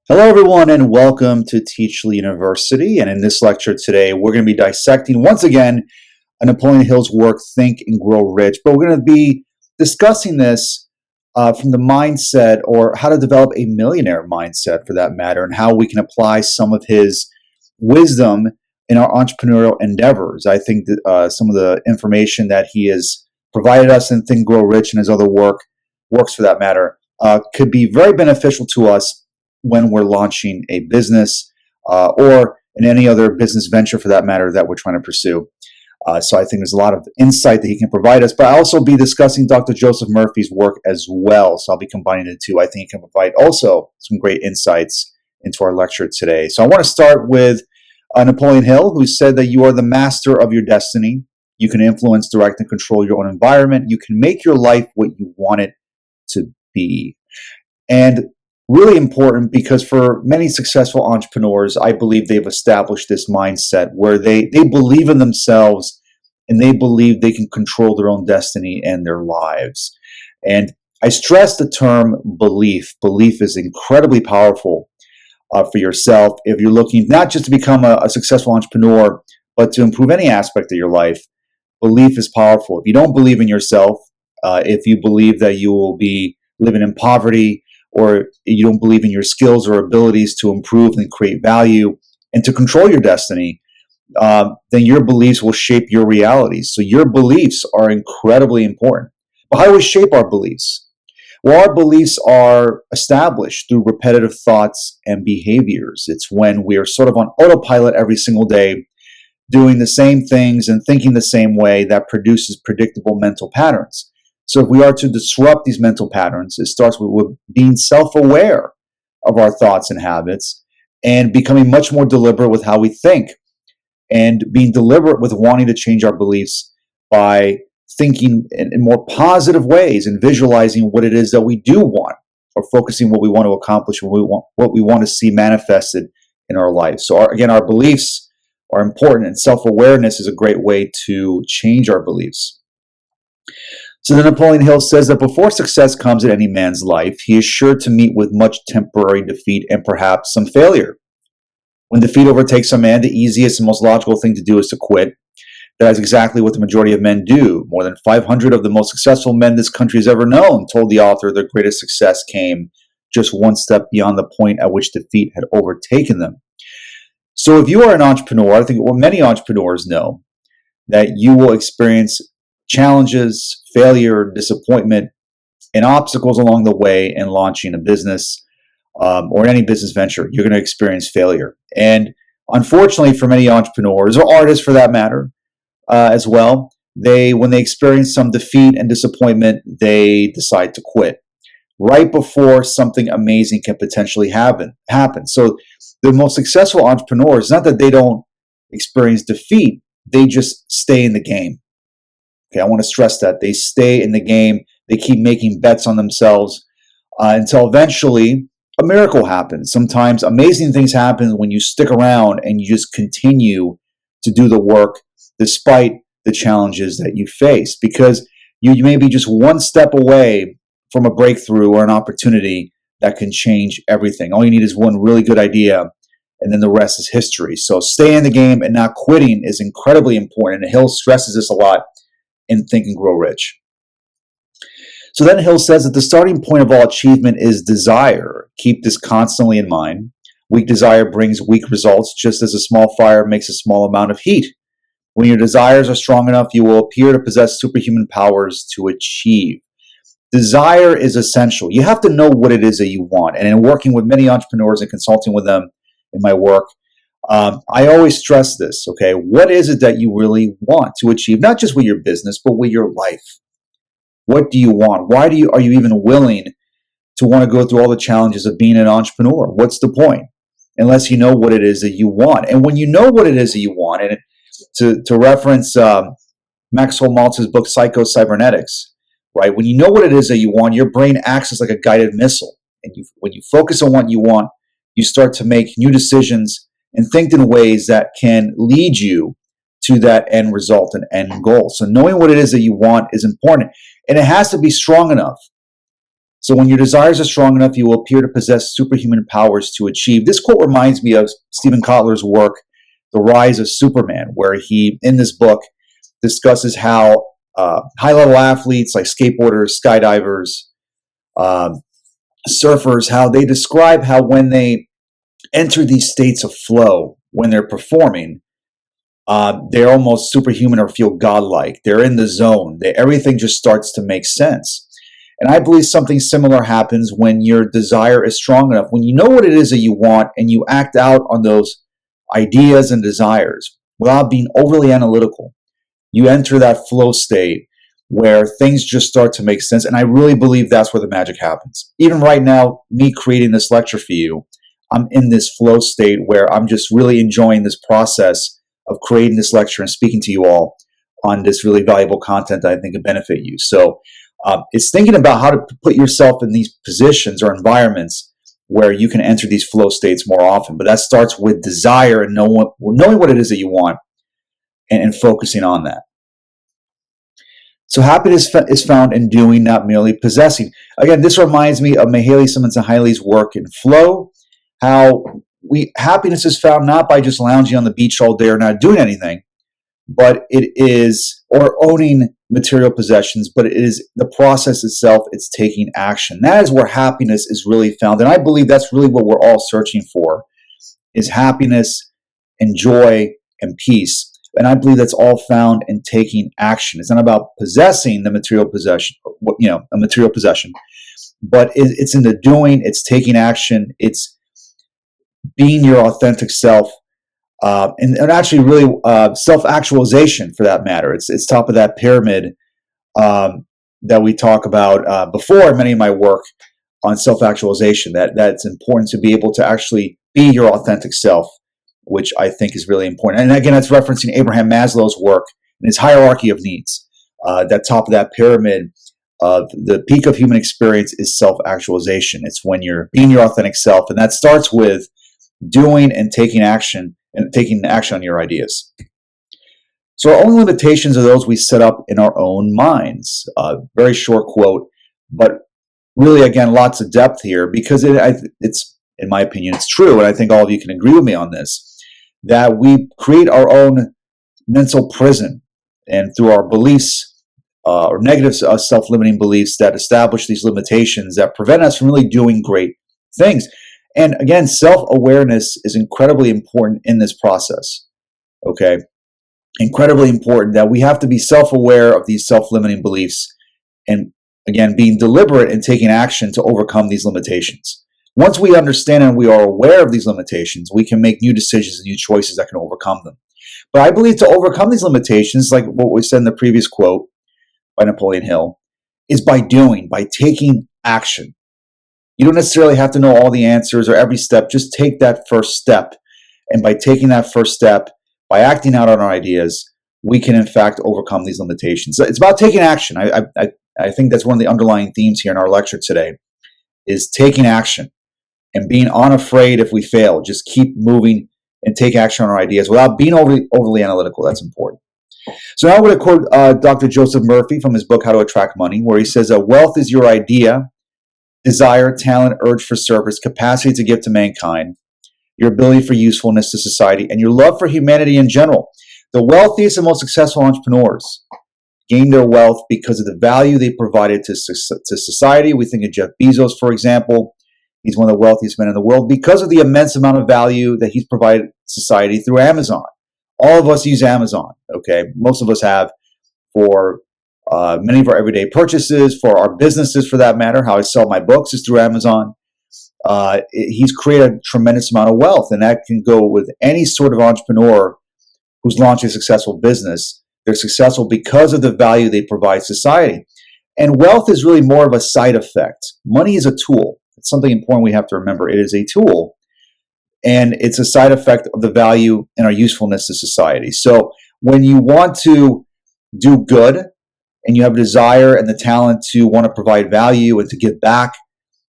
Hello, everyone, and welcome to Teachly University. And in this lecture today, we're going to be dissecting once again Napoleon Hill's work, Think and Grow Rich. But we're going to be discussing this from the mindset, or how to develop a millionaire mindset for that matter, and how we can apply some of his wisdom in our entrepreneurial endeavors. I think that some of the information that he has provided us in Think, Grow Rich and his other works for that matter, could be very beneficial to us when we're launching a business or in any other business venture for that matter that we're trying to pursue. So I think there's a lot of insight that he can provide us, but I'll also be discussing Dr. Joseph Murphy's work as well. So I'll be combining the two. I think he can provide also some great insights into our lecture today. So I want to start with Napoleon Hill, who said that you are the master of your destiny. You can influence, direct, and control your own environment. You can make your life what you want it to be. And really important, because for many successful entrepreneurs, I believe they've established this mindset where they believe in themselves and they believe they can control their own destiny and their lives. And I stress the term belief. Belief is incredibly powerful for yourself if you're looking not just to become a successful entrepreneur, but to improve any aspect of your life. Belief is powerful. If you don't believe in yourself, if you believe that you will be living in poverty, or you don't believe in your skills or abilities to improve and create value and to control your destiny, then your beliefs will shape your realities. So your beliefs are incredibly important. But how do we shape our beliefs? Well, our beliefs are established through repetitive thoughts and behaviors. It's when we are sort of on autopilot every single day, doing the same things and thinking the same way, that produces predictable mental patterns. So if we are to disrupt these mental patterns, it starts with being self-aware of our thoughts and habits and becoming much more deliberate with how we think, and being deliberate with wanting to change our beliefs by thinking in more positive ways and visualizing what it is that we do want, or focusing what we want to accomplish, what we want to see manifested in our life. So our beliefs are important, and self-awareness is a great way to change our beliefs. So then Napoleon Hill says that before success comes in any man's life, he is sure to meet with much temporary defeat and perhaps some failure. When defeat overtakes a man, the easiest and most logical thing to do is to quit. That is exactly what the majority of men do. More than 500 of the most successful men this country has ever known told the author their greatest success came just one step beyond the point at which defeat had overtaken them. So if you are an entrepreneur, I think what many entrepreneurs know, that you will experience challenges, failure, disappointment, and obstacles along the way in launching a business or any business venture. You're going to experience failure. And unfortunately for many entrepreneurs, or artists for that matter, as well, when they experience some defeat and disappointment, they decide to quit right before something amazing can potentially happen. So the most successful entrepreneurs, not that they don't experience defeat, they just stay in the game. Okay, I want to stress that. They stay in the game. They keep making bets on themselves until eventually a miracle happens. Sometimes amazing things happen when you stick around and you just continue to do the work despite the challenges that you face, because you may be just one step away from a breakthrough or an opportunity that can change everything. All you need is one really good idea, and then the rest is history. So stay in the game and not quitting is incredibly important. And Hill stresses this a lot in Think and Grow Rich. So then Hill says that the starting point of all achievement is desire. Keep this constantly in mind. Weak desire brings weak results, just as a small fire makes a small amount of heat. When your desires are strong enough, you will appear to possess superhuman powers to achieve. Desire is essential. You have to know what it is that you want. And in working with many entrepreneurs and consulting with them in my work, I always stress this, okay? What is it that you really want to achieve? Not just with your business, but with your life. What do you want? Why are you even willing to want to go through all the challenges of being an entrepreneur? What's the point? Unless you know what it is that you want. And when you know what it is that you want, and to reference Maxwell Maltz's book, Psycho-Cybernetics, right? When you know what it is that you want, your brain acts as like a guided missile. And when you focus on what you want, you start to make new decisions and think in ways that can lead you to that end result and end goal. So knowing what it is that you want is important. And it has to be strong enough. So when your desires are strong enough, you will appear to possess superhuman powers to achieve. This quote reminds me of Stephen Kotler's work, The Rise of Superman, where he, in this book, discusses how high-level athletes like skateboarders, skydivers, surfers, how they describe how when they enter these states of flow, when they're performing, they're almost superhuman or feel godlike. They're in the zone. Everything just starts to make sense. And I believe something similar happens when your desire is strong enough, when you know what it is that you want and you act out on those ideas and desires without being overly analytical. You enter that flow state where things just start to make sense. And I really believe that's where the magic happens. Even right now, me creating this lecture for you, I'm in this flow state where I'm just really enjoying this process of creating this lecture and speaking to you all on this really valuable content that I think will benefit you. So it's thinking about how to put yourself in these positions or environments where you can enter these flow states more often. But that starts with desire and knowing what it is that you want and focusing on that. So happiness is found in doing, not merely possessing. Again, this reminds me of Mihaly Csikszentmihalyi's work in Flow, how happiness is found not by just lounging on the beach all day or not doing anything, but it is, or owning material possessions, but it is the process itself. It's taking action. That is where happiness is really found. And I believe that's really what we're all searching for, is happiness and joy and peace. And I believe that's all found in taking action. It's not about possessing the material possession, a material possession, but it's in the doing, it's taking action, it's being your authentic self, and actually really self-actualization for that matter. It's top of that pyramid that we talk about before in many of my work on self-actualization, that's important to be able to actually be your authentic self, which I think is really important. And again, that's referencing Abraham Maslow's work and his hierarchy of needs. That top of that pyramid of the peak of human experience is self-actualization. It's when you're being your authentic self, and that starts with doing and taking action on your ideas. So our only limitations are those we set up in our own minds. Very short quote, but really, again, lots of depth here because it's, in my opinion, it's true, and I think all of you can agree with me on this, that we create our own mental prison, and through our beliefs or negative self-limiting beliefs that establish these limitations that prevent us from really doing great things. And again, self-awareness is incredibly important in this process, okay? Incredibly important that we have to be self-aware of these self-limiting beliefs and, again, being deliberate and taking action to overcome these limitations. Once we understand and we are aware of these limitations, we can make new decisions and new choices that can overcome them. But I believe to overcome these limitations, like what we said in the previous quote by Napoleon Hill, is by taking action. You don't necessarily have to know all the answers or every step. Just take that first step. And by taking that first step, by acting out on our ideas, we can, in fact, overcome these limitations. It's about taking action. I think that's one of the underlying themes here in our lecture today, is taking action and being unafraid if we fail. Just keep moving and take action on our ideas without being overly analytical. That's important. So now I'm going to quote Dr. Joseph Murphy from his book, How to Attract Money, where he says, wealth is your idea, desire, talent, urge for service, capacity to give to mankind, your ability for usefulness to society, and your love for humanity in general. The wealthiest and most successful entrepreneurs gain their wealth because of the value they provided to society. We think of Jeff Bezos, for example. He's one of the wealthiest men in the world because of the immense amount of value that he's provided society through Amazon. All of us use Amazon, okay? Most of us have for many of our everyday purchases, for our businesses for that matter. How I sell my books is through Amazon. He's created a tremendous amount of wealth, and that can go with any sort of entrepreneur who's launched a successful business. They're successful because of the value they provide society. And wealth is really more of a side effect. Money is a tool. It's something important we have to remember. It is a tool, and it's a side effect of the value and our usefulness to society. So when you want to do good and you have a desire and the talent to want to provide value and to give back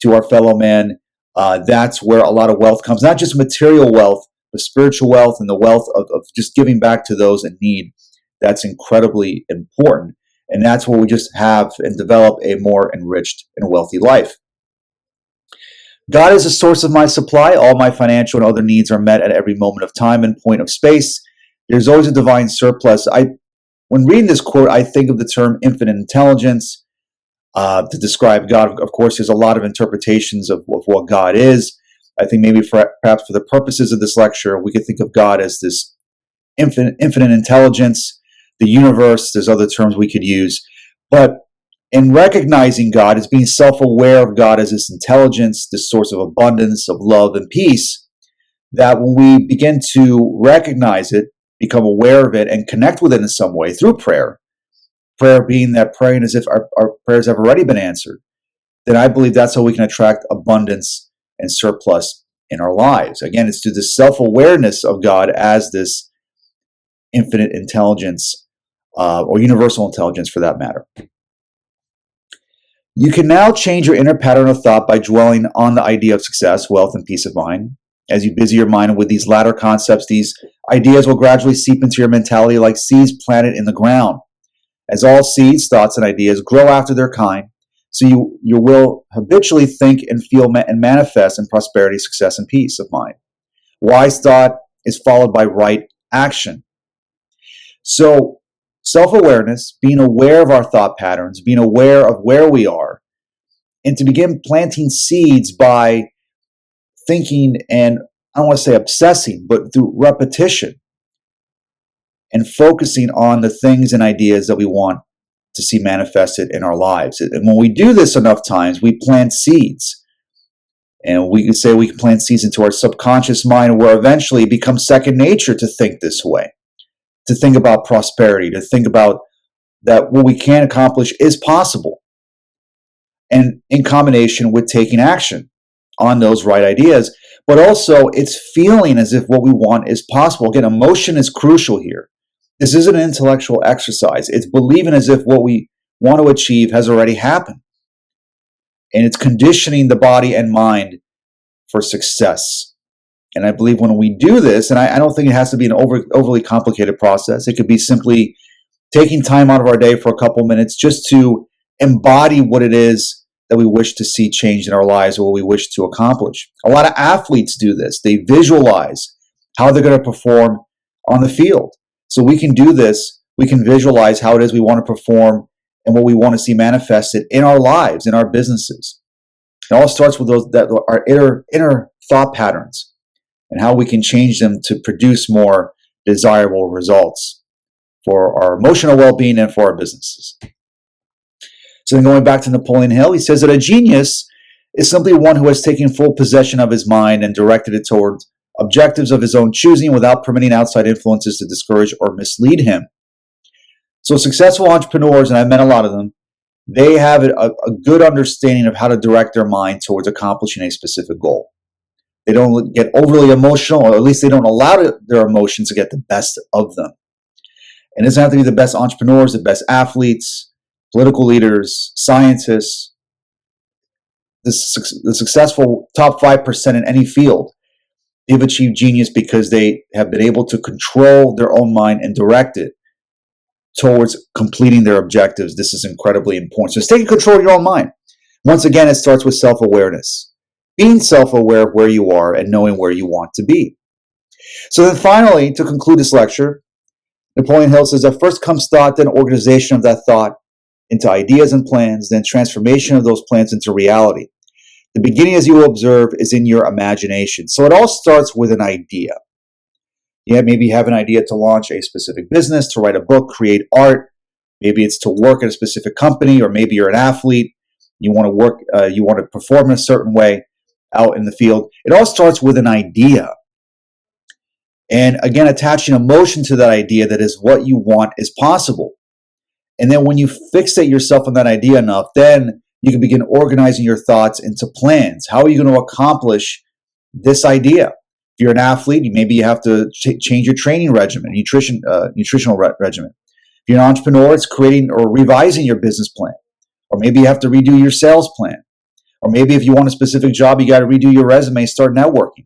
to our fellow man, that's where a lot of wealth comes. Not just material wealth, but spiritual wealth and the wealth of just giving back to those in need. That's incredibly important. And that's where we just have and develop a more enriched and wealthy life. God is the source of my supply. All my financial and other needs are met at every moment of time and point of space. There's always a divine surplus. When reading this quote, I think of the term infinite intelligence to describe God. Of course, there's a lot of interpretations of what God is. I think maybe perhaps for the purposes of this lecture, we could think of God as this infinite intelligence, the universe. There's other terms we could use. But in recognizing God as being self-aware of God as this intelligence, this source of abundance, of love and peace, that when we begin to recognize it, become aware of it, and connect with it in some way through prayer being that praying as if our prayers have already been answered, then I believe that's how we can attract abundance and surplus in our lives. Again, it's through the self-awareness of God as this infinite intelligence, or universal intelligence for that matter. You can now change your inner pattern of thought by dwelling on the idea of success, wealth, and peace of mind. As you busy your mind with these latter concepts, these ideas will gradually seep into your mentality like seeds planted in the ground. As all seeds, thoughts, and ideas grow after their kind, so you will habitually think and feel and manifest in prosperity, success, and peace of mind. Wise thought is followed by right action. So self-awareness, being aware of our thought patterns, being aware of where we are, and to begin planting seeds by thinking and, I don't want to say obsessing, but through repetition and focusing on the things and ideas that we want to see manifested in our lives. And when we do this enough times, we plant seeds. And we could say we can plant seeds into our subconscious mind where eventually it becomes second nature to think this way, to think about prosperity, to think about that what we can accomplish is possible. And in combination with taking action on those right ideas, but also it's feeling as if what we want is possible. Again, emotion is crucial here. This isn't an intellectual exercise. It's believing as if what we want to achieve has already happened. And it's conditioning the body and mind for success. And I believe when we do this, and I don't think it has to be an overly complicated process. It could be simply taking time out of our day for a couple minutes just to embody what it is that we wish to see change in our lives or what we wish to accomplish. A lot of athletes do this. They visualize how they're going to perform on the field. So we can do this. We can visualize how it is we want to perform and what we want to see manifested in our lives, in our businesses. It all starts with those that are inner thought patterns and how we can change them to produce more desirable results for our emotional well-being and for our businesses. So then going back to Napoleon Hill, he says that a genius is simply one who has taken full possession of his mind and directed it towards objectives of his own choosing without permitting outside influences to discourage or mislead him. So successful entrepreneurs, and I've met a lot of them, they have a good understanding of how to direct their mind towards accomplishing a specific goal. They don't get overly emotional, or at least they don't allow their emotions to get the best of them. And it doesn't have to be the best entrepreneurs, the best athletes, political leaders, scientists, the successful top 5% in any field. They've achieved genius because they have been able to control their own mind and direct it towards completing their objectives. This is incredibly important. So taking control of your own mind. Once again, it starts with self-awareness. Being self-aware of where you are and knowing where you want to be. So then finally, to conclude this lecture, Napoleon Hill says that first comes thought, then organization of that thought into ideas and plans, then transformation of those plans into reality. The beginning, as you will observe, is in your imagination. So it all starts with an idea. Yeah, maybe you have an idea to launch a specific business, to write a book, create art. Maybe it's to work at a specific company, or maybe you're an athlete. You want to work, you want to perform in a certain way out in the field. It all starts with an idea. And again, attaching emotion to that idea that is what you want is possible. And then when you fixate yourself on that idea enough, then you can begin organizing your thoughts into plans. How are you going to accomplish this idea? If you're an athlete, maybe you have to change your training regimen, nutritional regimen. If you're an entrepreneur, it's creating or revising your business plan. Or maybe you have to redo your sales plan. Or maybe if you want a specific job, you got to redo your resume, start networking.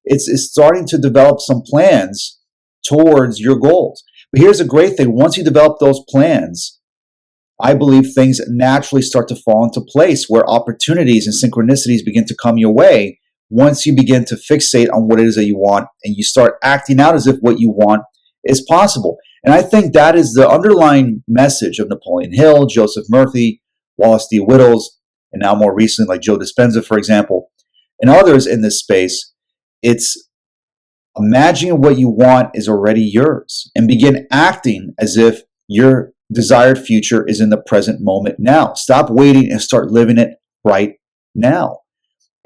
It's starting to develop some plans towards your goals. But here's the great thing. Once you develop those plans, I believe things naturally start to fall into place where opportunities and synchronicities begin to come your way once you begin to fixate on what it is that you want and you start acting out as if what you want is possible. And I think that is the underlying message of Napoleon Hill, Joseph Murphy, Wallace D. Whittles, and now more recently like Joe Dispenza, for example, and others in this space. It's imagining what you want is already yours and begin acting as if your desired future is in the present moment now. Stop waiting and start living it right now.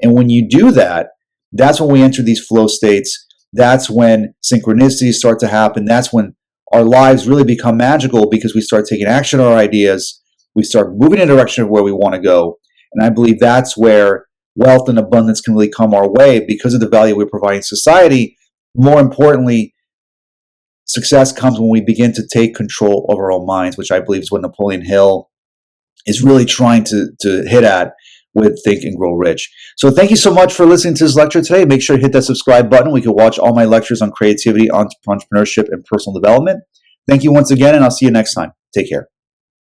And when you do that, that's when we enter these flow states. That's when synchronicities start to happen. That's when our lives really become magical because we start taking action on our ideas. We start moving in a direction of where we want to go. And I believe that's where wealth and abundance can really come our way because of the value we're providing society. More importantly, success comes when we begin to take control of our own minds, which I believe is what Napoleon Hill is really trying to hit at with Think and Grow Rich. So thank you so much for listening to this lecture today. Make sure to hit that subscribe button. We can watch all my lectures on creativity, entrepreneurship, and personal development. Thank you once again, and I'll see you next time. Take care.